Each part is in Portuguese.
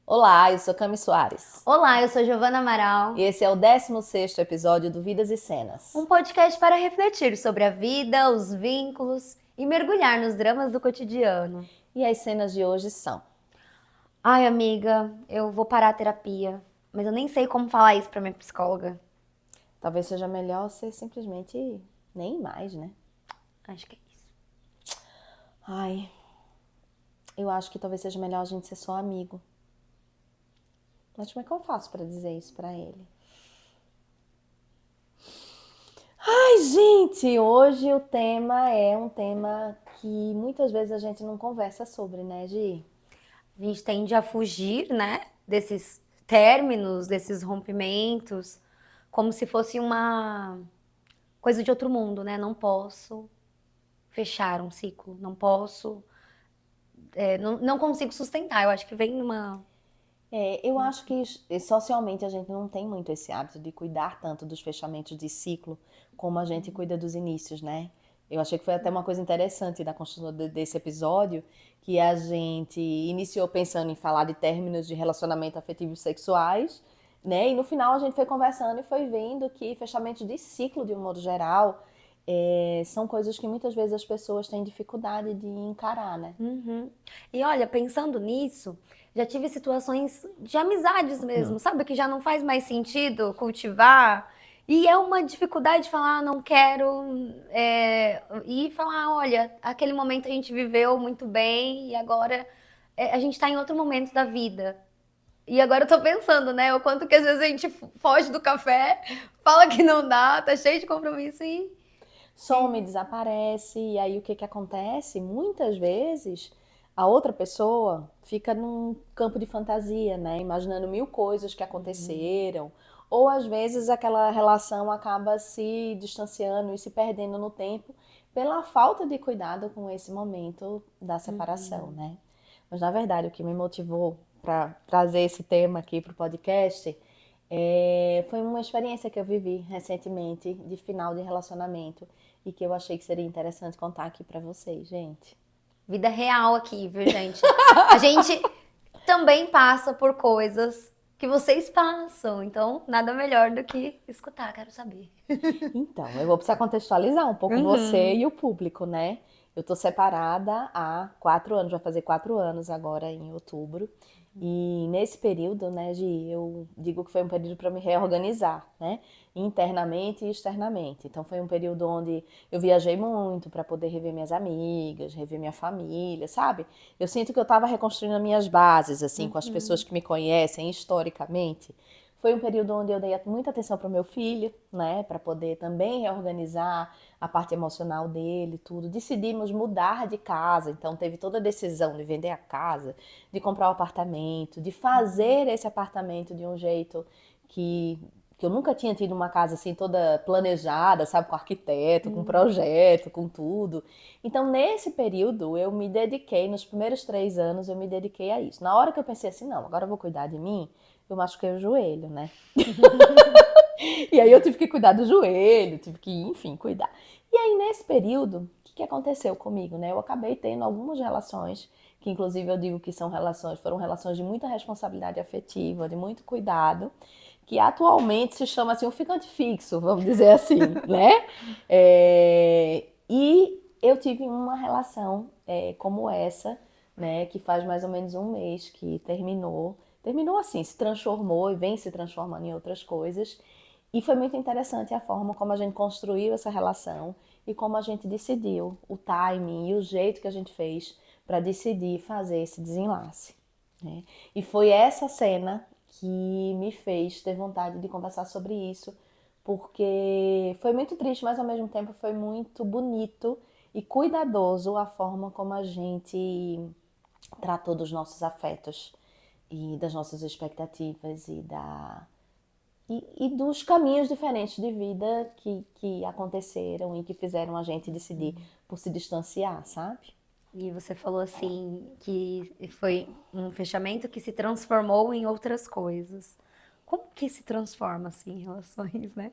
Olá, eu sou Cami Soares. Olá, eu sou Giovana Amaral. E esse é o 16º episódio do Vidas e Cenas. Um podcast para refletir sobre a vida, os vínculos e mergulhar nos dramas do cotidiano. E as cenas de hoje são... Ai, amiga, eu vou parar a terapia, mas eu nem sei como falar isso para minha psicóloga. Talvez seja melhor ser simplesmente nem mais, né? Acho que é isso. Ai, eu acho que talvez seja melhor a gente ser só amigo. Mas como é que eu faço pra dizer isso pra ele? Ai, gente, hoje o tema é um tema que muitas vezes a gente não conversa sobre, né, Gi? A gente tende a fugir, né, desses términos, desses rompimentos, como se fosse uma coisa de outro mundo, né? Não posso fechar um ciclo, não posso, não consigo sustentar. Eu acho que vem numa... Eu acho que socialmente a gente não tem muito esse hábito de cuidar tanto dos fechamentos de ciclo como a gente cuida dos inícios, né? Eu achei que foi até uma coisa interessante da construção desse episódio, que a gente iniciou pensando em falar de términos de relacionamento afetivos sexuais, né? E no final a gente foi conversando e foi vendo que fechamentos de ciclo, de um modo geral, são coisas que muitas vezes as pessoas têm dificuldade de encarar, né? Uhum. E olha, pensando nisso, já tive situações de amizades mesmo, sabe? Que já não faz mais sentido cultivar. E é uma dificuldade de falar, não quero. E falar, olha, aquele momento a gente viveu muito bem e agora a gente tá em outro momento da vida. E agora eu tô pensando, né? O quanto que às vezes a gente foge do café, fala que não dá, tá cheio de compromisso Some, desaparece, e aí o que que acontece? Muitas vezes a outra pessoa fica num campo de fantasia, né? Imaginando mil coisas que aconteceram, ou às vezes aquela relação acaba se distanciando e se perdendo no tempo pela falta de cuidado com esse momento da separação, né? Mas na verdade o que me motivou para trazer esse tema aqui para o podcast foi uma experiência que eu vivi recentemente de final de relacionamento e que eu achei que seria interessante contar aqui pra vocês, gente. vida real aqui, viu, gente? A gente também passa por coisas que vocês passam, então nada melhor do que escutar, quero saber. Então, eu vou precisar contextualizar um pouco você Uhum. e o público, né? Eu tô separada há 4 anos, vai fazer 4 anos agora em outubro. E nesse período, né, Gi, eu digo que foi um período para me reorganizar, né? Internamente e externamente. Então foi um período onde eu viajei muito para poder rever minhas amigas, rever minha família, sabe? Eu sinto que eu estava reconstruindo as minhas bases, assim, com as pessoas que me conhecem historicamente. Foi um período onde eu dei muita atenção para o meu filho, né, para poder também reorganizar a parte emocional dele, tudo. Decidimos mudar de casa, então teve toda a decisão de vender a casa, de comprar um apartamento, de fazer esse apartamento de um jeito que que eu nunca tinha tido uma casa assim toda planejada, sabe, com arquiteto, com projeto, com tudo. Então, nesse período, eu me dediquei, nos primeiros 3 anos, eu me dediquei a isso. Na hora que eu pensei assim, não, agora eu vou cuidar de mim, eu machuquei o joelho, né? E aí eu tive que cuidar do joelho, tive que, enfim, cuidar. E aí nesse período, o que aconteceu comigo, né? Eu acabei tendo algumas relações, que inclusive eu digo que são relações, foram relações de muita responsabilidade afetiva, de muito cuidado, que atualmente se chama assim um ficante fixo, vamos dizer assim, né? E eu tive uma relação como essa, né? Que faz mais ou menos um mês que terminou. Terminou assim, se transformou e vem se transformando em outras coisas. E foi muito interessante a forma como a gente construiu essa relação e como a gente decidiu o timing e o jeito que a gente fez para decidir fazer esse desenlace, né? E foi essa cena que me fez ter vontade de conversar sobre isso, porque foi muito triste, mas ao mesmo tempo foi muito bonito e cuidadoso a forma como a gente tratou dos nossos afetos e das nossas expectativas e dos caminhos diferentes de vida que aconteceram e que fizeram a gente decidir por se distanciar, sabe? E você falou assim que foi um fechamento que se transformou em outras coisas. Como que se transforma assim em relações, né?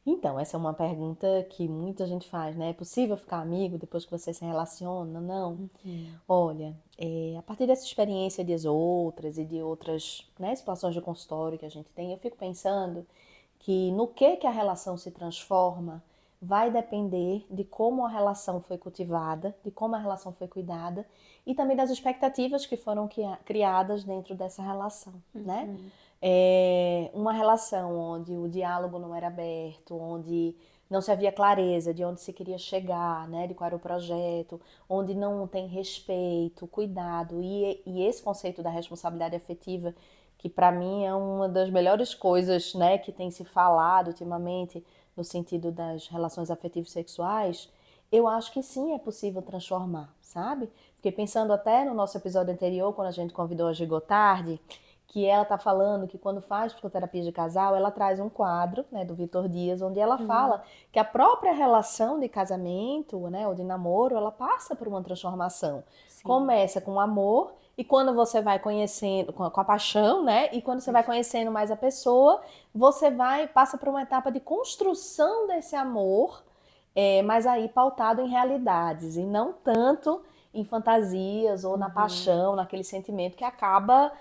Então, essa é uma pergunta que muita gente faz, né? É possível ficar amigo depois que você se relaciona? Não. Olha, a partir dessa experiência de outras e de outras, né, situações de consultório que a gente tem, eu fico pensando que no que a relação se transforma vai depender de como a relação foi cultivada, de como a relação foi cuidada e também das expectativas que foram criadas dentro dessa relação, né? Uma relação onde o diálogo não era aberto, onde não se havia clareza de onde se queria chegar, né, de qual era o projeto, onde não tem respeito, cuidado e esse conceito da responsabilidade afetiva, que para mim é uma das melhores coisas, né, que tem se falado ultimamente no sentido das relações afetivas sexuais, eu acho que sim é possível transformar, sabe? Fiquei pensando até no nosso episódio anterior, quando a gente convidou a Gigotardi, que ela tá falando que quando faz psicoterapia de casal, ela traz um quadro, né, do Vitor Dias, onde ela fala que a própria relação de casamento, né, ou de namoro, ela passa por uma transformação. Sim. Começa com amor e quando você vai conhecendo, com a paixão, né, e quando você vai conhecendo mais a pessoa, você passa por uma etapa de construção desse amor, mas aí pautado em realidades e não tanto em fantasias ou na paixão, naquele sentimento que acaba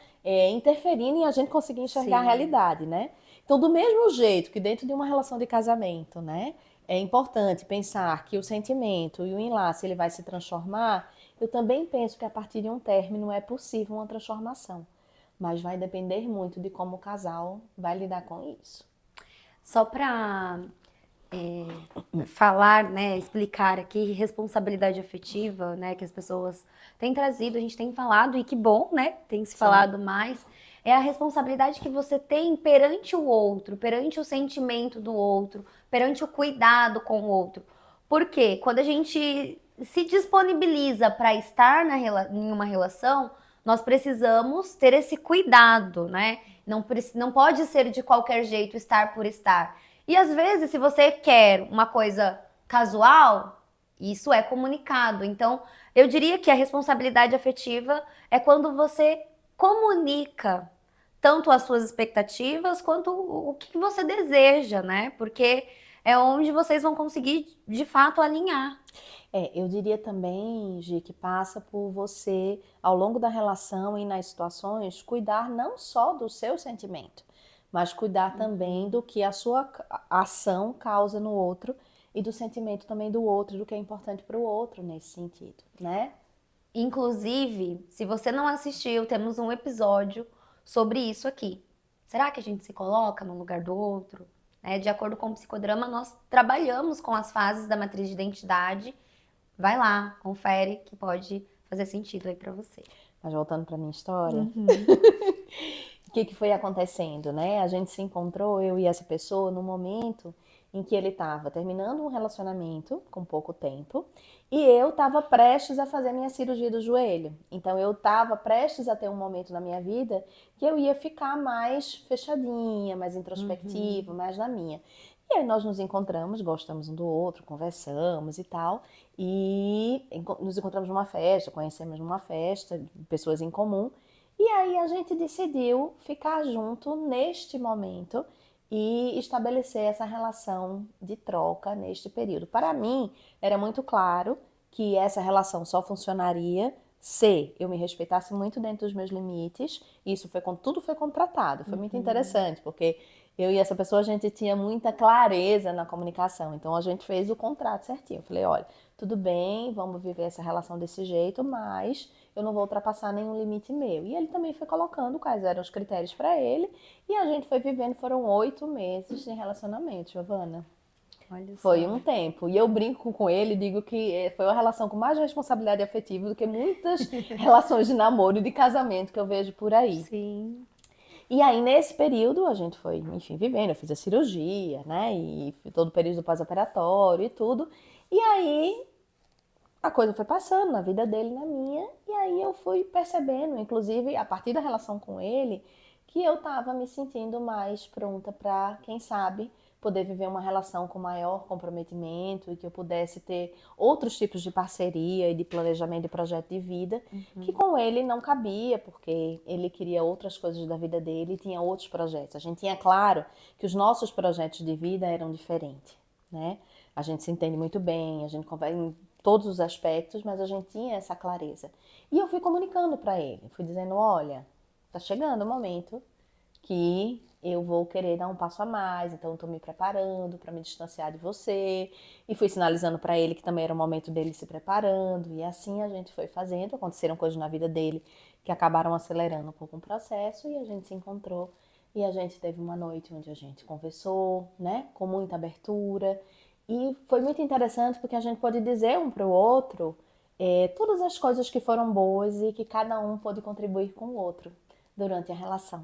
interferindo em a gente conseguir enxergar a realidade, né? Então, do mesmo jeito que dentro de uma relação de casamento, né, é importante pensar que o sentimento e o enlace ele vai se transformar, eu também penso que a partir de um término é possível uma transformação, mas vai depender muito de como o casal vai lidar com isso. Só para falar, né, explicar aqui responsabilidade afetiva, né, que as pessoas têm trazido, a gente tem falado e que bom, né, tem se falado mais, é a responsabilidade que você tem perante o outro, perante o sentimento do outro, perante o cuidado com o outro. Porque quando a gente se disponibiliza para estar em uma relação, nós precisamos ter esse cuidado, né? Não pode ser de qualquer jeito estar por estar. E às vezes, se você quer uma coisa casual, isso é comunicado. Então, eu diria que a responsabilidade afetiva é quando você comunica tanto as suas expectativas quanto o que você deseja, né? Porque é onde vocês vão conseguir, de fato, alinhar. Eu diria também, Gi, que passa por você, ao longo da relação e nas situações, cuidar não só do seu sentimento, mas cuidar também do que a sua ação causa no outro e do sentimento também do outro, do que é importante para o outro nesse sentido, né? Inclusive, se você não assistiu, temos um episódio sobre isso aqui. Será que a gente se coloca no lugar do outro? De acordo com o psicodrama, nós trabalhamos com as fases da matriz de identidade. Vai lá, confere que pode fazer sentido aí pra você. Mas voltando para minha história, o que foi acontecendo, né? A gente se encontrou, eu e essa pessoa, no momento em que ele estava terminando um relacionamento com pouco tempo e eu estava prestes a fazer minha cirurgia do joelho. Então eu estava prestes a ter um momento na minha vida que eu ia ficar mais fechadinha, mais introspectiva, mais na minha. E aí nós nos encontramos, gostamos um do outro, conversamos e tal, e nos encontramos numa festa, conhecemos numa festa, pessoas em comum, e aí a gente decidiu ficar junto neste momento e estabelecer essa relação de troca neste período. Para mim, era muito claro que essa relação só funcionaria se eu me respeitasse muito dentro dos meus limites. Isso tudo foi contratado. Foi muito interessante, porque eu e essa pessoa, a gente tinha muita clareza na comunicação. Então, a gente fez o contrato certinho. Eu falei, olha, tudo bem, vamos viver essa relação desse jeito, mas eu não vou ultrapassar nenhum limite meu. E ele também foi colocando quais eram os critérios para ele. E a gente foi vivendo, foram 8 meses de relacionamento, Giovana. Olha só. Foi um tempo. E eu brinco com ele, digo que foi uma relação com mais responsabilidade afetiva do que muitas relações de namoro e de casamento que eu vejo por aí. Sim. E aí, nesse período, a gente foi, enfim, vivendo. Eu fiz a cirurgia, né? E todo o período pós-operatório e tudo. E aí, a coisa foi passando na vida dele e na minha. E aí, eu fui percebendo, inclusive, a partir da relação com ele, que eu tava me sentindo mais pronta para, quem sabe, poder viver uma relação com maior comprometimento e que eu pudesse ter outros tipos de parceria e de planejamento de projeto de vida, que com ele não cabia, porque ele queria outras coisas da vida dele e tinha outros projetos. A gente tinha claro que os nossos projetos de vida eram diferentes, né? A gente se entende muito bem, a gente conversa em todos os aspectos, mas a gente tinha essa clareza. E eu fui comunicando para ele, fui dizendo, olha, tá chegando o momento que eu vou querer dar um passo a mais, então eu tô me preparando para me distanciar de você. E fui sinalizando para ele que também era o momento dele se preparando. E assim a gente foi fazendo. Aconteceram coisas na vida dele que acabaram acelerando um pouco o processo e a gente se encontrou. E a gente teve uma noite onde a gente conversou, né, com muita abertura. E foi muito interessante porque a gente pôde dizer um para o outro todas as coisas que foram boas e que cada um pôde contribuir com o outro durante a relação.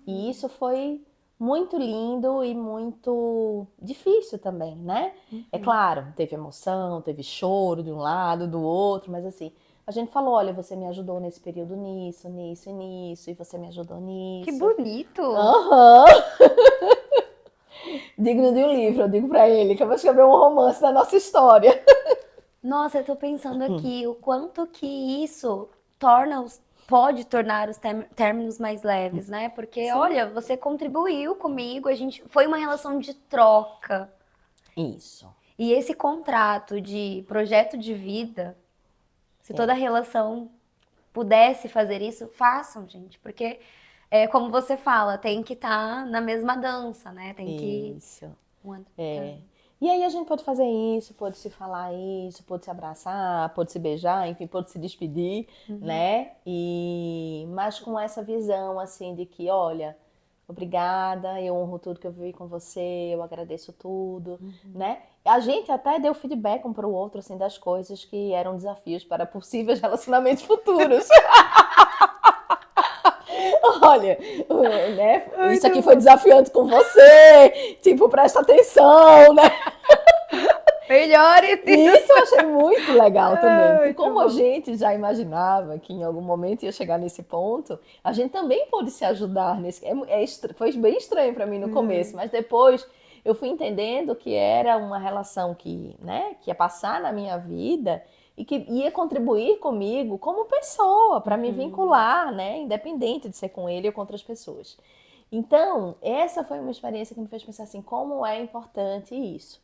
E isso foi muito lindo e muito difícil também, né? É claro, teve emoção, teve choro de um lado, do outro, mas assim, a gente falou, olha, você me ajudou nesse período nisso, nisso e nisso, e você me ajudou nisso. Que bonito! Aham! Digno de um livro, eu digo pra ele que eu vou escrever um romance da nossa história. Nossa, eu tô pensando aqui o quanto que isso pode tornar os términos mais leves, né? Porque, Sim. olha, você contribuiu comigo, a gente foi uma relação de troca. Isso. E esse contrato de projeto de vida, se toda relação pudesse fazer isso, façam, gente. Porque, como você fala, tem que estar na mesma dança, né? Tem que... Isso. E aí a gente pode fazer isso, pode se falar isso, pode se abraçar, pode se beijar, enfim, pode se despedir, né? Mas com essa visão, assim, de que, olha, obrigada, eu honro tudo que eu vivi com você, eu agradeço tudo, né? A gente até deu feedback um para o outro, assim, das coisas que eram desafios para possíveis relacionamentos futuros. Olha, né? Isso aqui foi desafiante com você, tipo, presta atenção, né? Melhore! Isso eu achei muito legal também, porque muito como bom. a gente já imaginava que em algum momento ia chegar nesse ponto, a gente também pôde se ajudar nesse. Foi bem estranho para mim no começo, mas depois eu fui entendendo que era uma relação que, né, que ia passar na minha vida e que ia contribuir comigo como pessoa, para me vincular, né, independente de ser com ele ou com outras pessoas. Então, essa foi uma experiência que me fez pensar assim, como é importante isso.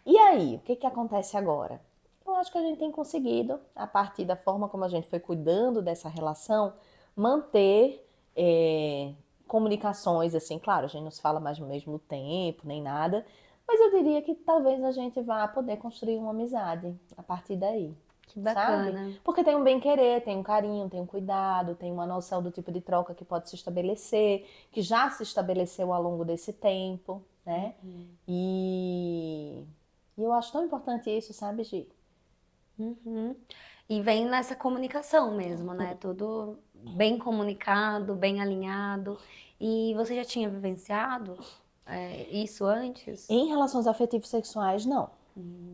E aí, o que que acontece agora? Eu acho que a gente tem conseguido, a partir da forma como a gente foi cuidando dessa relação, manter comunicações, assim, claro, a gente não se fala mais no mesmo tempo, nem nada, mas eu diria que talvez a gente vá poder construir uma amizade a partir daí. Que bacana. Sabe? Porque tem um bem-querer, tem um carinho, tem um cuidado, tem uma noção do tipo de troca que pode se estabelecer, que já se estabeleceu ao longo desse tempo, né? E eu acho tão importante isso, sabe, Gi? E vem nessa comunicação mesmo, né? Tudo bem comunicado, bem alinhado. E você já tinha vivenciado isso antes? Em relações afetivos sexuais, não.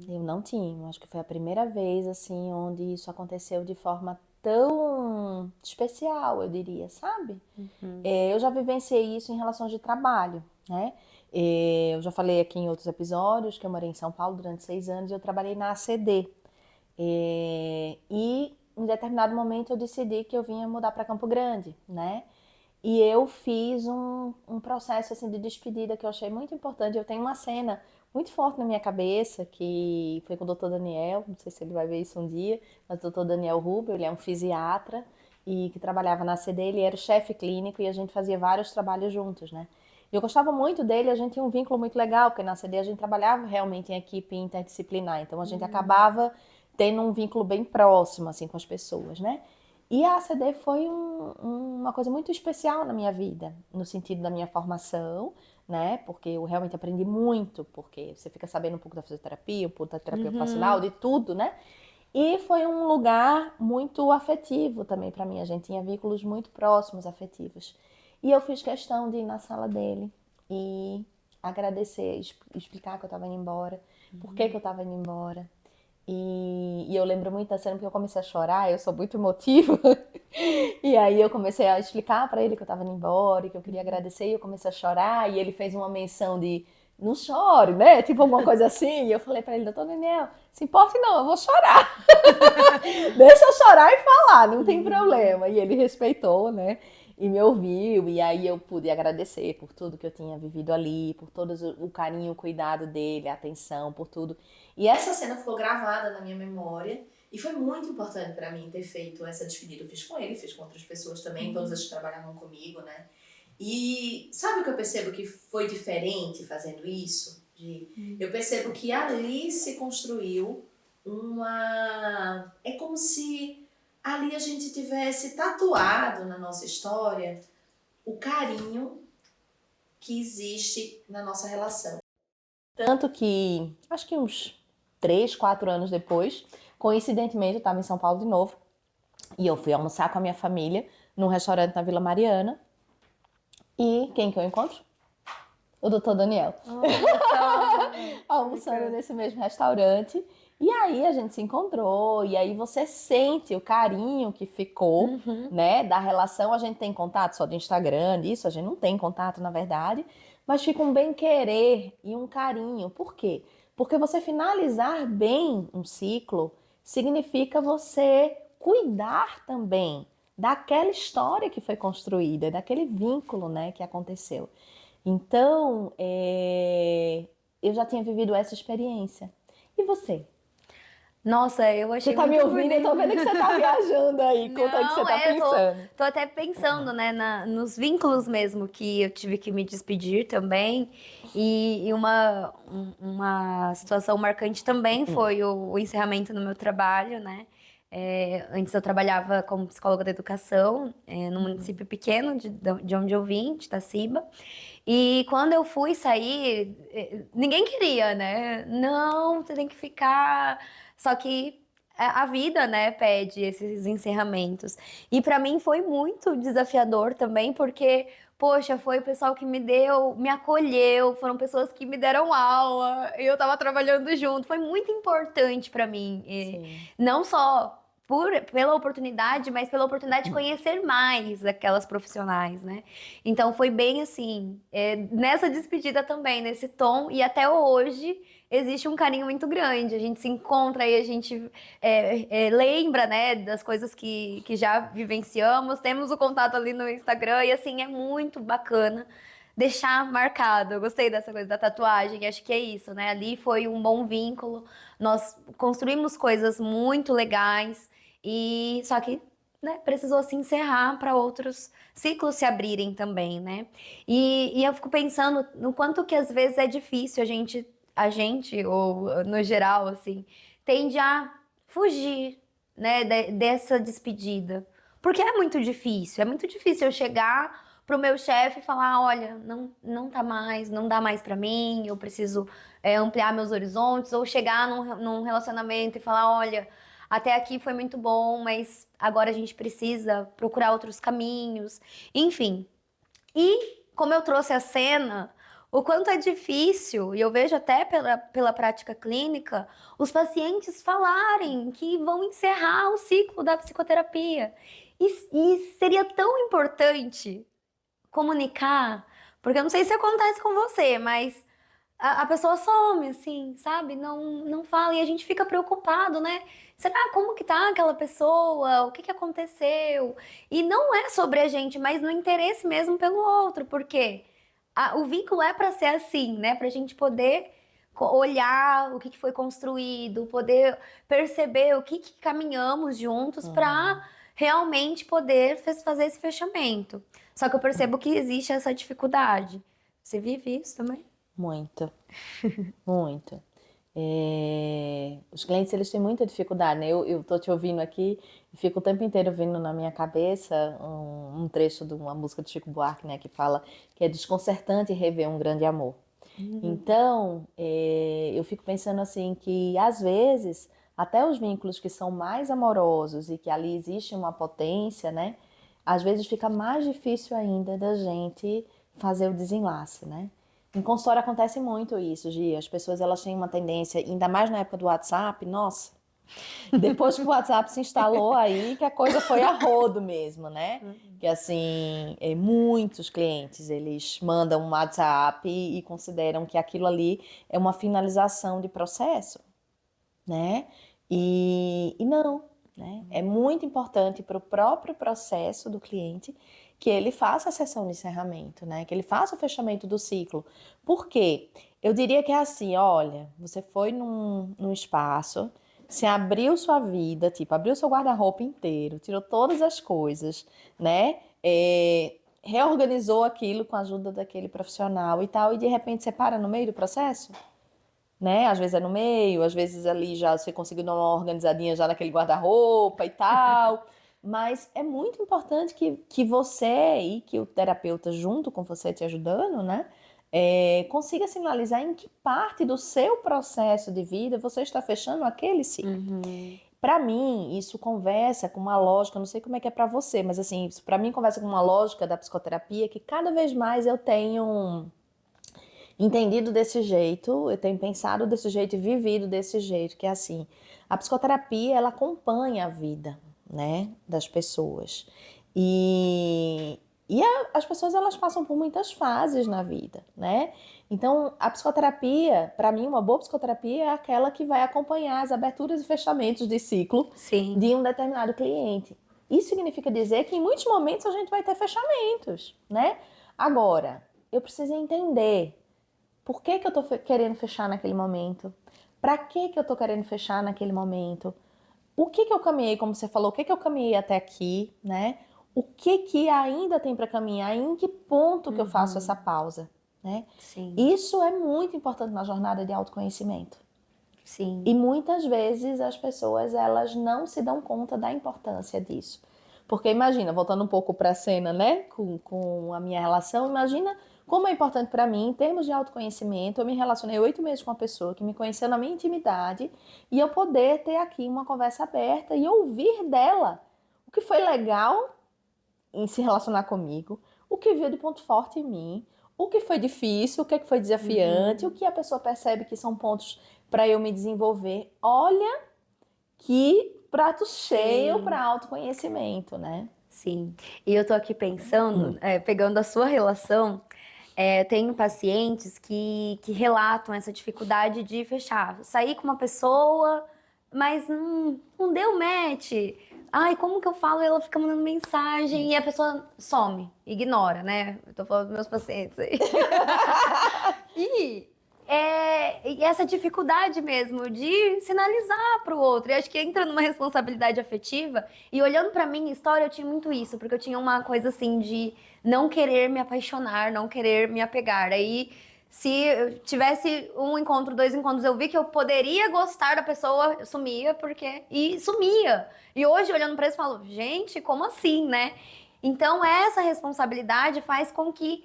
Eu não tinha. Acho que foi a primeira vez, assim, onde isso aconteceu de forma tão especial, eu diria, sabe? Eu já vivenciei isso em relações de trabalho, né? Eu já falei aqui em outros episódios que eu morei em São Paulo durante 6 anos e eu trabalhei na ACD. E em determinado momento eu decidi que eu vinha mudar para Campo Grande, né? E eu fiz um processo assim de despedida que eu achei muito importante. Eu tenho uma cena muito forte na minha cabeça, que foi com o Dr. Daniel, não sei se ele vai ver isso um dia, mas o Dr. Daniel Rubio, ele é um fisiatra e que trabalhava na ACD, ele era o chefe clínico e a gente fazia vários trabalhos juntos, né? E eu gostava muito dele, a gente tinha um vínculo muito legal, porque na ACD a gente trabalhava realmente em equipe interdisciplinar, então a gente acabava tendo um vínculo bem próximo, assim, com as pessoas, né? E a ACD foi uma coisa muito especial na minha vida, no sentido da minha formação, né? Porque eu realmente aprendi muito, porque você fica sabendo um pouco da fisioterapia, um pouco da terapia ocupacional, de tudo, né? E foi um lugar muito afetivo também para mim, a gente tinha vínculos muito próximos, afetivos. E eu fiz questão de ir na sala dele e agradecer, explicar que eu estava indo embora, por que eu estava indo embora. E eu lembro muito da cena porque eu comecei a chorar, eu sou muito emotiva. E aí eu comecei a explicar pra ele que eu tava indo embora e que eu queria agradecer e eu comecei a chorar e ele fez uma menção de não chore, né? Tipo alguma coisa assim. E eu falei pra ele, doutor Daniel, se importa não, eu vou chorar. Deixa eu chorar e falar, não tem problema. E ele respeitou, né? E me ouviu, e aí eu pude agradecer por tudo que eu tinha vivido ali, por todo o carinho, o cuidado dele, a atenção, por tudo. E essa cena ficou gravada na minha memória, e foi muito importante pra mim ter feito essa despedida. Eu fiz com ele, fiz com outras pessoas também, todas as que trabalhavam comigo, né? E sabe o que eu percebo que foi diferente fazendo isso? Eu percebo que ali se construiu uma. É como se ali a gente tivesse tatuado na nossa história o carinho que existe na nossa relação. Tanto que, acho que uns 3, 4 anos depois, coincidentemente, eu estava em São Paulo de novo e eu fui almoçar com a minha família num restaurante na Vila Mariana. E quem que eu encontro? O doutor Daniel. Almoçando nesse mesmo restaurante. E aí a gente se encontrou, e aí você sente o carinho que ficou, né, da relação. A gente tem contato só do Instagram, disso, a gente não tem contato, na verdade, mas fica um bem-querer e um carinho. Por quê? Porque você finalizar bem um ciclo significa você cuidar também daquela história que foi construída, daquele vínculo, né, que aconteceu. Então, eu já tinha vivido essa experiência. E você? Nossa, eu achei Você tá me muito ouvindo? Eu bonito. tô vendo que você tá viajando aí. Conta aí o que você Não, tá pensando. tô até pensando, né, nos vínculos mesmo que eu tive que me despedir também. E uma situação marcante também foi o encerramento no meu trabalho, né? Antes eu trabalhava como psicóloga da educação, num município pequeno de onde eu vim, de Itaciba. E quando eu fui sair, ninguém queria, né? Não, você tem que ficar. Só que a vida, né, pede esses encerramentos. E para mim foi muito desafiador também, porque, poxa, foi o pessoal que me acolheu, foram pessoas que me deram aula, eu tava trabalhando junto. Foi muito importante para mim, Sim. não só pela oportunidade, mas pela oportunidade de conhecer mais aquelas profissionais, né? Então foi bem assim, nessa despedida também, nesse tom, e até hoje existe um carinho muito grande. A gente se encontra e a gente lembra, né, das coisas que já vivenciamos. Temos o contato ali no Instagram e assim é muito bacana deixar marcado. Eu gostei dessa coisa da tatuagem, acho que é isso, né? Ali foi um bom vínculo. Nós construímos coisas muito legais e só que, né, precisou se encerrar para outros ciclos se abrirem também, né? E eu fico pensando no quanto que às vezes é difícil a gente, ou no geral, assim, tende a fugir, né, dessa despedida. Porque é muito difícil eu chegar pro meu chefe e falar, olha, não tá mais, não dá mais para mim, eu preciso ampliar meus horizontes, ou chegar num relacionamento e falar, olha, até aqui foi muito bom, mas agora a gente precisa procurar outros caminhos, enfim. E como eu trouxe a cena, o quanto é difícil, e eu vejo até pela prática clínica, os pacientes falarem que vão encerrar o ciclo da psicoterapia. E seria tão importante comunicar, porque eu não sei se acontece com você, mas a pessoa some, assim, sabe? Não fala e a gente fica preocupado, né? Será como que tá aquela pessoa? O que que aconteceu? E não é sobre a gente, mas no interesse mesmo pelo outro, porque o vínculo é para ser assim, né? Pra gente poder olhar o que que foi construído, poder perceber o que caminhamos juntos para realmente poder fazer esse fechamento. Só que eu percebo que existe essa dificuldade. Você vive isso também? Muito, muito. Os clientes, eles têm muita dificuldade, né? Eu tô te ouvindo aqui e fico o tempo inteiro ouvindo na minha cabeça um trecho de uma música de Chico Buarque, né? Que fala que é desconcertante rever um grande amor. Então, eu fico pensando assim que às vezes até os vínculos que são mais amorosos e que ali existe uma potência, né? Às vezes fica mais difícil ainda da gente fazer o desenlace, né? Em consultório acontece muito isso, Gia. As pessoas elas têm uma tendência, ainda mais na época do WhatsApp, nossa, Depois que o WhatsApp se instalou aí, que a coisa foi a rodo mesmo, né? Que assim, muitos clientes, eles mandam um WhatsApp e consideram que aquilo ali é uma finalização de processo, né? E não, né? É muito importante para o próprio processo do cliente que ele faça a sessão de encerramento, né? Que ele faça o fechamento do ciclo. Por quê? Eu diria que é assim, olha, você foi num espaço, você abriu sua vida, tipo, abriu seu guarda-roupa inteiro, tirou todas as coisas, né? Reorganizou aquilo com a ajuda daquele profissional e tal, e de repente você para no meio do processo, né? Às vezes é no meio, às vezes ali já você conseguiu dar uma organizadinha já naquele guarda-roupa e tal. Mas é muito importante que você e que o terapeuta junto com você te ajudando, né? Consiga sinalizar em que parte do seu processo de vida você está fechando aquele ciclo. Para mim, isso conversa com uma lógica, não sei como é que é para você, mas assim, isso para mim conversa com uma lógica da psicoterapia que cada vez mais eu tenho entendido desse jeito, eu tenho pensado desse jeito e vivido desse jeito, que é assim, a psicoterapia, ela acompanha a vida, né, das pessoas. As pessoas, elas passam por muitas fases na vida, né? Então, a psicoterapia, para mim, uma boa psicoterapia é aquela que vai acompanhar as aberturas e fechamentos de ciclo Sim. de um determinado cliente. Isso significa dizer que em muitos momentos a gente vai ter fechamentos, né? Agora, eu preciso entender por que que eu tô querendo fechar naquele momento? Para que que eu tô querendo fechar naquele momento? O que que eu caminhei, como você falou, o que que eu caminhei até aqui, né? O que que ainda tem para caminhar? E em que ponto que eu faço essa pausa, né? Sim. Isso é muito importante na jornada de autoconhecimento. Sim. E muitas vezes as pessoas, elas não se dão conta da importância disso. Porque imagina, voltando um pouco para a cena, né, com a minha relação, imagina como é importante para mim, em termos de autoconhecimento. Eu me relacionei 8 meses com uma pessoa que me conheceu na minha intimidade e eu poder ter aqui uma conversa aberta e ouvir dela o que foi legal em se relacionar comigo, o que viu de ponto forte em mim, o que foi difícil, o que foi desafiante, o que a pessoa percebe que são pontos para eu me desenvolver. Olha que prato cheio para autoconhecimento, né? Sim. E eu tô aqui pensando, pegando a sua relação, tenho pacientes que relatam essa dificuldade de fechar. Sair com uma pessoa, mas não deu match. Ai, como que eu falo? Ela fica mandando mensagem e a pessoa some, ignora, né? Eu tô falando dos meus pacientes aí. E essa dificuldade mesmo de sinalizar para o outro. E acho que entra numa responsabilidade afetiva. E olhando para minha história, eu tinha muito isso, porque eu tinha uma coisa assim de não querer me apaixonar, não querer me apegar. Aí, se eu tivesse um encontro, 2 encontros, eu vi que eu poderia gostar da pessoa, eu sumia, porque. E sumia. E hoje, olhando para isso, eu falo, gente, como assim, né? Então, essa responsabilidade faz com que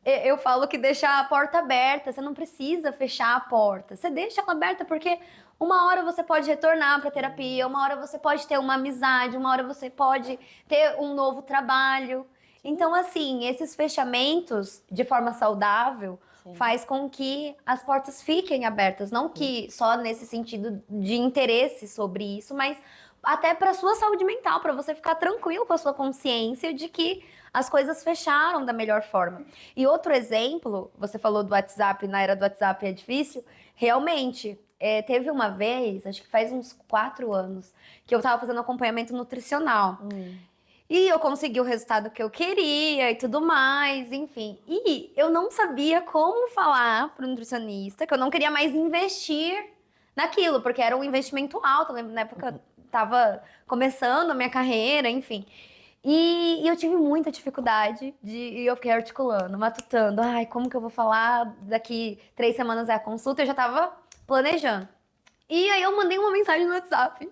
eu falo que deixar a porta aberta, você não precisa fechar a porta. Você deixa ela aberta porque uma hora você pode retornar para terapia, uma hora você pode ter uma amizade, uma hora você pode ter um novo trabalho. Então, assim, esses fechamentos de forma saudável faz com que as portas fiquem abertas, não que só nesse sentido de interesse sobre isso, mas até para sua saúde mental, para você ficar tranquilo com a sua consciência de que as coisas fecharam da melhor forma. E outro exemplo, você falou do WhatsApp, na era do WhatsApp é difícil, realmente, teve uma vez, acho que faz uns 4 anos, que eu tava fazendo acompanhamento nutricional. E eu consegui o resultado que eu queria e tudo mais, enfim. E eu não sabia como falar pro nutricionista que eu não queria mais investir naquilo, porque era um investimento alto. Eu lembro na época eu tava começando a minha carreira, enfim. E eu tive muita dificuldade e eu fiquei articulando, matutando. Ai, como que eu vou falar? Daqui 3 semanas é a consulta, eu já tava planejando. E aí eu mandei uma mensagem no WhatsApp.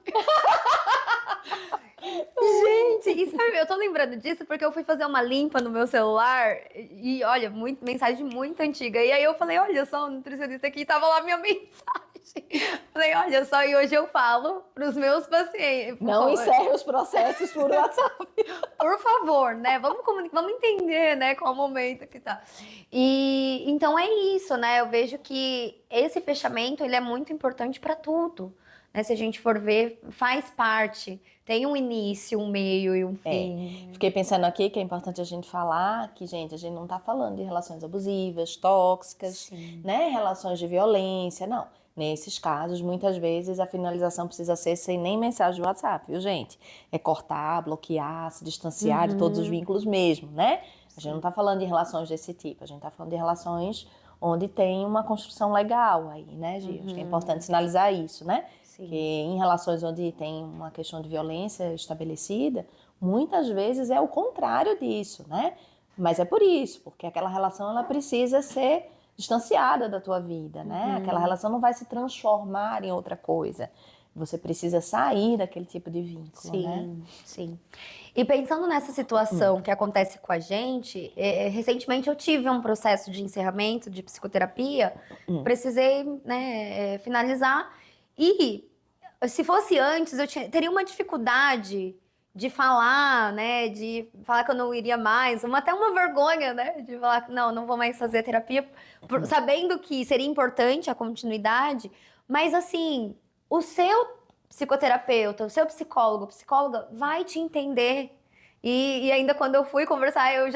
Gente, e sabe, eu tô lembrando disso porque eu fui fazer uma limpa no meu celular e olha, mensagem muito antiga. E aí eu falei, olha só, o nutricionista aqui, tava lá minha mensagem. Falei, olha só, e hoje eu falo pros meus pacientes. Não encerre os processos por WhatsApp. Por favor, né? Vamos comunicar, vamos entender, né, qual o momento que tá. E então é isso, né? Eu vejo que esse fechamento, ele é muito importante para tudo. né? Se a gente for ver, faz parte. Tem um início, um meio e um fim. Fiquei pensando aqui que é importante a gente falar que, gente, a gente não tá falando de relações abusivas, tóxicas, Sim. né? Relações de violência, não. Nesses casos, muitas vezes a finalização precisa ser sem nem mensagem de WhatsApp, viu, gente? É cortar, bloquear, se distanciar de todos os vínculos mesmo, né? A gente não tá falando de relações desse tipo, a gente tá falando de relações onde tem uma construção legal aí, né, Gi? Acho que é importante sinalizar isso, né? Sim. Que em relações onde tem uma questão de violência estabelecida, muitas vezes é o contrário disso, né? Mas é por isso, porque aquela relação ela precisa ser distanciada da tua vida, né? Aquela relação não vai se transformar em outra coisa. Você precisa sair daquele tipo de vínculo, né? Sim. E pensando nessa situação que acontece com a gente, recentemente eu tive um processo de encerramento de psicoterapia, precisei, né, finalizar. E se fosse antes, teria uma dificuldade de falar, né, de falar que eu não iria mais, até uma vergonha, né, de falar que não vou mais fazer terapia, sabendo que seria importante a continuidade, mas assim, o seu psicoterapeuta, o seu psicólogo, psicóloga vai te entender. E ainda quando eu fui conversar, eu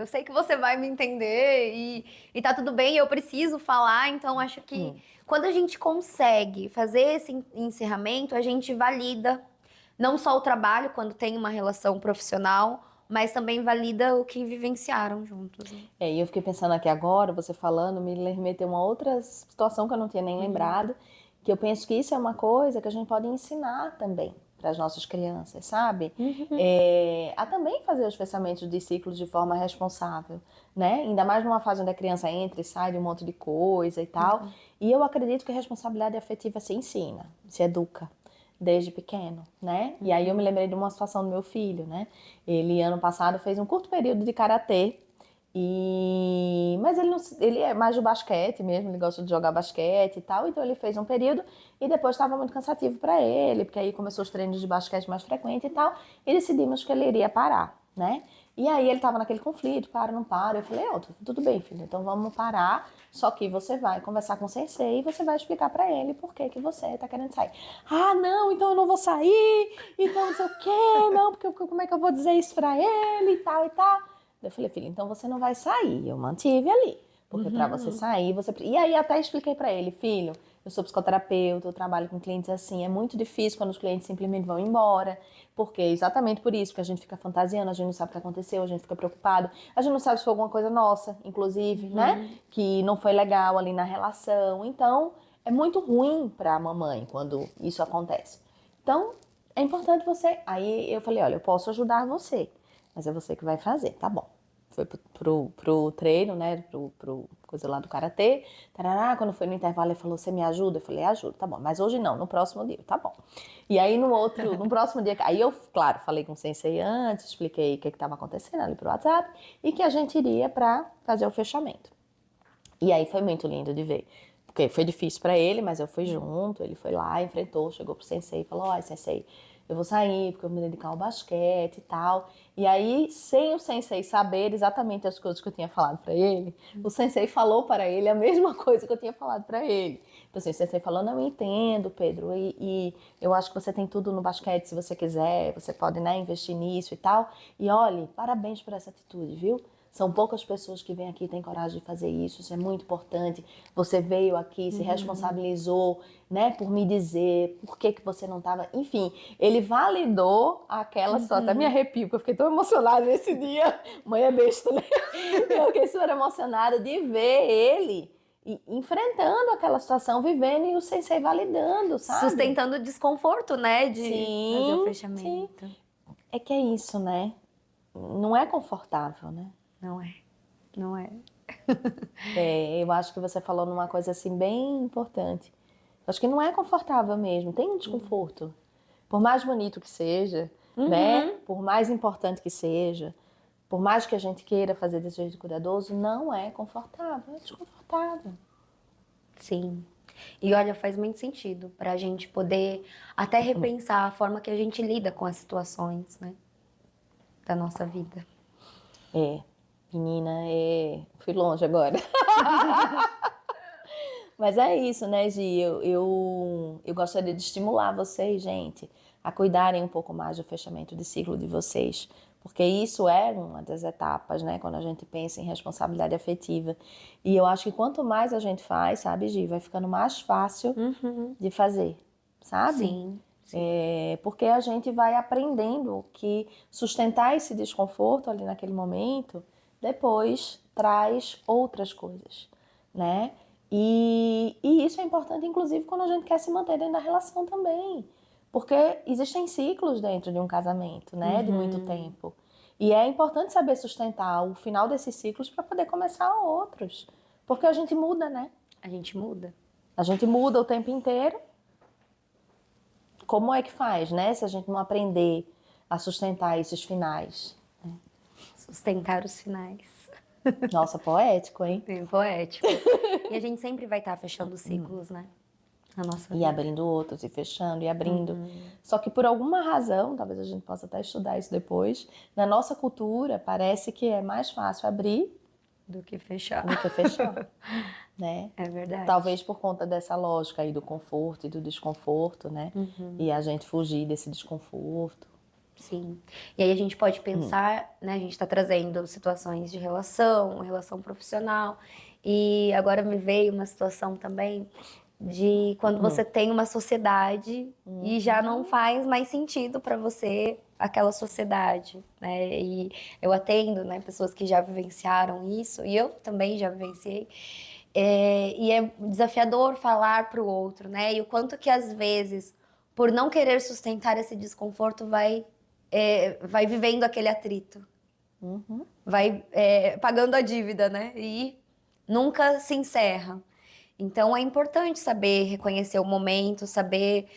sei que você vai me entender e tá tudo bem, eu preciso falar, então acho que quando a gente consegue fazer esse encerramento, a gente valida não só o trabalho, quando tem uma relação profissional, mas também valida o que vivenciaram juntos. Né? E eu fiquei pensando aqui agora, você falando, me remeteu a uma outra situação que eu não tinha nem lembrado, que eu penso que isso é uma coisa que a gente pode ensinar também para as nossas crianças, sabe? A também fazer os fechamentos de ciclos de forma responsável, né? Ainda mais numa fase onde a criança entra e sai de um monte de coisa e tal. E eu acredito que a responsabilidade afetiva se ensina, se educa desde pequeno, né? E aí eu me lembrei de uma situação do meu filho, né? Ele ano passado fez um curto período de karatê. Mas ele é mais do basquete mesmo, ele gosta de jogar basquete e tal, então ele fez um período e depois estava muito cansativo para ele, porque aí começou os treinos de basquete mais frequentes e tal, e decidimos que ele iria parar, né? E aí ele estava naquele conflito, para, não para, eu falei, tudo bem, filho, então vamos parar, só que você vai conversar com o sensei e você vai explicar para ele por que você tá querendo sair. Ah, não, então eu não vou sair, então não sei o quê, não, porque como é que eu vou dizer isso para ele e tal e tal. Eu falei, filho, então você não vai sair. Eu mantive ali. Porque para você sair, você... E aí até expliquei para ele, filho, eu sou psicoterapeuta, eu trabalho com clientes assim, é muito difícil quando os clientes simplesmente vão embora, porque exatamente por isso, porque a gente fica fantasiando, a gente não sabe o que aconteceu, a gente fica preocupado, a gente não sabe se foi alguma coisa nossa, inclusive, né, que não foi legal ali na relação. Então, é muito ruim para a mamãe quando isso acontece. Então, é importante você... Aí eu falei, olha, eu posso ajudar você, mas é você que vai fazer, tá bom. Foi pro treino, né, pro coisa lá do karatê. Tarará, quando foi no intervalo, ele falou, você me ajuda? Eu falei, ajudo, tá bom. Mas hoje não, no próximo dia, tá bom. E aí no próximo dia, aí eu, claro, falei com o sensei antes, expliquei o que estava acontecendo ali pro WhatsApp e que a gente iria pra fazer o fechamento. E aí foi muito lindo de ver. Porque foi difícil para ele, mas eu fui junto, ele foi lá, enfrentou, chegou pro sensei e falou, ó, sensei, eu vou sair porque eu vou me dedicar ao basquete e tal. E aí, sem o sensei saber exatamente as coisas que eu tinha falado para ele, o sensei falou para ele a mesma coisa que eu tinha falado para ele. Então, assim, o sensei falou, não, eu entendo, Pedro, e eu acho que você tem tudo no basquete, se você quiser, você pode, né, investir nisso e tal. E olhe, parabéns por essa atitude, viu? São poucas pessoas que vêm aqui e têm coragem de fazer isso é muito importante. Você veio aqui, se responsabilizou, né, por me dizer por que você não estava... Enfim, ele validou aquela situação. Até me arrepio, porque eu fiquei tão emocionada nesse dia. Mãe é besta, né? Eu fiquei super emocionada de ver ele enfrentando aquela situação, vivendo e o sensei validando, sabe? Sustentando o desconforto, né, de fazer o fechamento. Sim. É que é isso, né? Não é confortável, né? Não é, não é. Eu acho que você falou numa coisa assim bem importante. Eu acho que não é confortável mesmo, tem um desconforto. Por mais bonito que seja, né? Por mais importante que seja, por mais que a gente queira fazer desse jeito cuidadoso, não é confortável, é desconfortável. Sim. E olha, faz muito sentido pra gente poder até repensar a forma que a gente lida com as situações, né? Da nossa vida. Menina, fui longe agora. Mas é isso, né, Gi? Eu gostaria de estimular vocês, gente, a cuidarem um pouco mais do fechamento de ciclo de vocês. Porque isso é uma das etapas, né, quando a gente pensa em responsabilidade afetiva. E eu acho que quanto mais a gente faz, sabe, Gi, vai ficando mais fácil de fazer, sabe? Sim, sim. Porque a gente vai aprendendo que sustentar esse desconforto ali naquele momento, depois traz outras coisas, né? E isso é importante, inclusive, quando a gente quer se manter dentro da relação também. Porque existem ciclos dentro de um casamento, né? De muito tempo. E é importante saber sustentar o final desses ciclos para poder começar outros. Porque a gente muda, né? A gente muda. A gente muda o tempo inteiro. Como é que faz, né? Se a gente não aprender a sustentar esses finais. Sustentar os finais. Nossa, poético, hein? Bem poético. E a gente sempre vai estar fechando ciclos, né? Na nossa E vida. abrindo outros, e fechando, e abrindo. Só que por alguma razão, talvez a gente possa até estudar isso depois, na nossa cultura parece que é mais fácil abrir Do que fechar. do que fechar, né? É verdade. Talvez por conta dessa lógica aí do conforto e do desconforto, né? E a gente fugir desse desconforto. Sim. E aí a gente pode pensar, né? A gente está trazendo situações de relação, relação profissional. E agora me veio uma situação também de quando você tem uma sociedade e já não faz mais sentido para você aquela sociedade, né? E eu atendo, né, pessoas que já vivenciaram isso, e eu também já vivenciei. E é desafiador falar para o outro, né? E o quanto que às vezes, por não querer sustentar esse desconforto, vai vivendo aquele atrito, vai pagando a dívida, né? E nunca se encerra. Então é importante saber reconhecer o momento, saber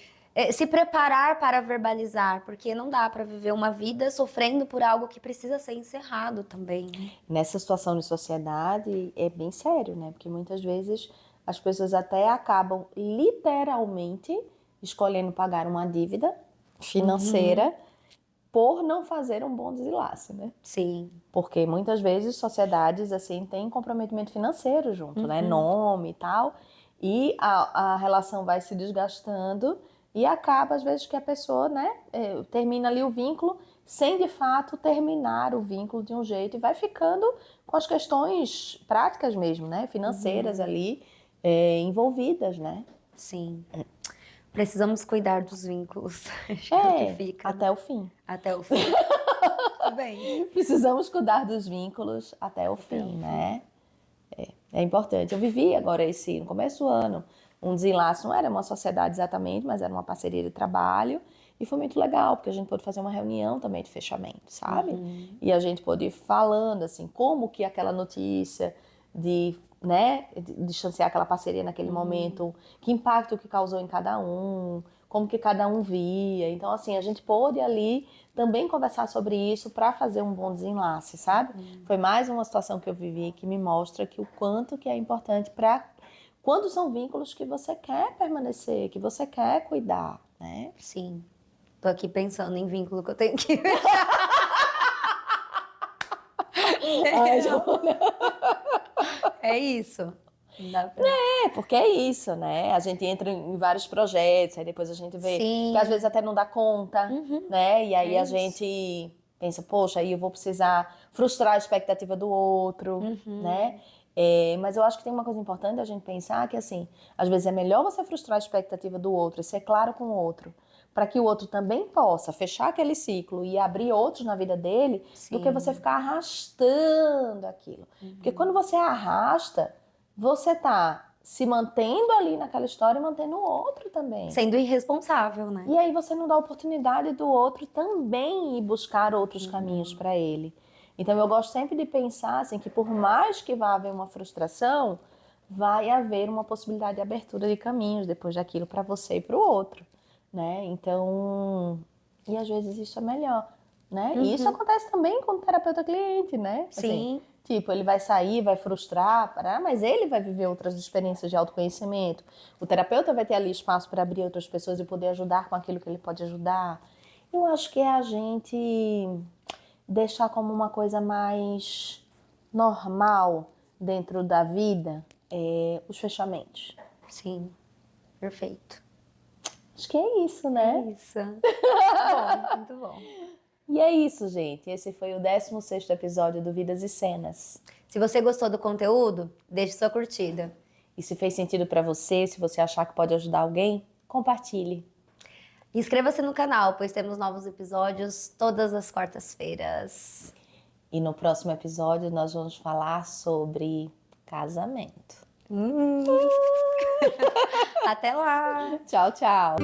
se preparar para verbalizar, porque não dá para viver uma vida sofrendo por algo que precisa ser encerrado também, né? Nessa situação de sociedade é bem sério, né? Porque muitas vezes as pessoas até acabam literalmente escolhendo pagar uma dívida financeira por não fazer um bom desenlace, né? Sim. Porque muitas vezes sociedades assim têm comprometimento financeiro junto, né? Nome e tal. E a relação vai se desgastando e acaba, às vezes, que a pessoa, né, termina ali o vínculo sem de fato terminar o vínculo de um jeito e vai ficando com as questões práticas mesmo, né? Financeiras ali envolvidas, né? Sim. Precisamos cuidar dos vínculos. Acho que é o que fica, né? Até o fim. Até o fim. Tá bem. Precisamos cuidar dos vínculos até o fim, né? É importante. Eu vivi agora no começo do ano, um desenlace, não era uma sociedade exatamente, mas era uma parceria de trabalho. E foi muito legal, porque a gente pôde fazer uma reunião também de fechamento, sabe? E a gente pôde ir falando, assim, como que aquela notícia de, né, de distanciar aquela parceria naquele momento, que impacto que causou em cada um, como que cada um via. Então, assim, a gente pôde ali também conversar sobre isso para fazer um bom desenlace, sabe? Foi mais uma situação que eu vivi que me mostra que o quanto que é importante para quando são vínculos que você quer permanecer, que você quer cuidar, né? Sim. Tô aqui pensando em vínculo que eu tenho que. Ai, Giovana. É isso. Não dá pra... Porque é isso, né? A gente entra em vários projetos, aí depois a gente vê Sim. que às vezes até não dá conta, né? E aí É a isso. gente pensa, poxa, aí eu vou precisar frustrar a expectativa do outro, né? Mas eu acho que tem uma coisa importante a gente pensar que, assim, às vezes é melhor você frustrar a expectativa do outro e ser claro com o outro, para que o outro também possa fechar aquele ciclo e abrir outros na vida dele, do que você ficar arrastando aquilo. Porque quando você arrasta, você tá se mantendo ali naquela história e mantendo o outro também. Sendo irresponsável, né? E aí você não dá oportunidade do outro também ir buscar outros caminhos para ele. Então eu gosto sempre de pensar assim que por mais que vá haver uma frustração, vai haver uma possibilidade de abertura de caminhos depois daquilo para você e para o outro, né? Então, e às vezes isso é melhor, né? E isso acontece também com o terapeuta cliente, né? Sim. Assim, tipo, ele vai sair, vai frustrar, mas ele vai viver outras experiências de autoconhecimento. O terapeuta vai ter ali espaço para abrir outras pessoas e poder ajudar com aquilo que ele pode ajudar. Eu acho que é a gente deixar como uma coisa mais normal dentro da vida os fechamentos, Sim, perfeito. Acho que é isso, né? Isso. Bom, muito bom. E é isso, gente. Esse foi o 16º episódio do Vidas e Cenas. Se você gostou do conteúdo, deixe sua curtida. E se fez sentido pra você, se você achar que pode ajudar alguém, compartilhe. Inscreva-se no canal, pois temos novos episódios todas as quartas-feiras. E no próximo episódio nós vamos falar sobre casamento. Até lá! Tchau, tchau!